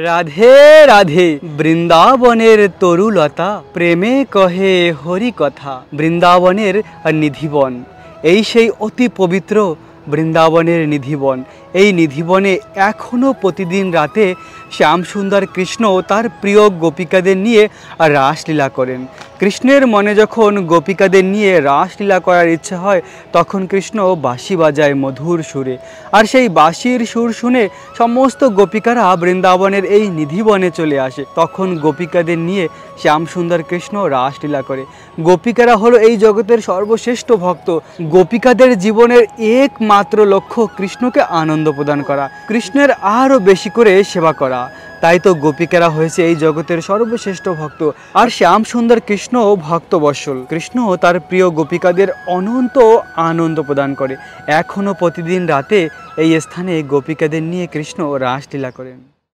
রাধে রাধে বৃন্দাবনের তরুলতা প্রেমে কহে হরি কথা। বৃন্দাবনের নিধিবন, এই সেই অতি পবিত্র বৃন্দাবনের নিধিবন। এই নিধিবনে এখনও প্রতিদিন রাতে শ্যামসুন্দর কৃষ্ণ তার প্রিয় গোপিকাদের নিয়ে রাসলীলা করেন। কৃষ্ণের মনে যখন গোপিকাদের নিয়ে রাসলীলা করার ইচ্ছে হয় তখন কৃষ্ণ বাঁশি বাজায় মধুর সুরে, আর সেই বাঁশির সুর শুনে সমস্ত গোপিকারা বৃন্দাবনের এই নিধিবনে চলে আসে। তখন গোপিকাদের নিয়ে শ্যামসুন্দর কৃষ্ণ রাসলীলা করে। গোপিকারা হলো এই জগতের সর্বশ্রেষ্ঠ ভক্ত। গোপিকাদের জীবনের একমাত্র লক্ষ্য কৃষ্ণকে আনন্দ প্রদান করা, কৃষ্ণের আরও বেশি করে সেবা করা। তাই তো গোপিকারা হয়েছে এই জগতের সর্বশ্রেষ্ঠ ভক্ত। আর শ্যামসুন্দর কৃষ্ণ ভক্তবৎসল। কৃষ্ণ তার প্রিয় গোপিকাদের অনন্ত আনন্দ প্রদান করে। এখনও প্রতিদিন রাতে এই স্থানে গোপিকাদের নিয়ে কৃষ্ণ রাসলীলা করেন।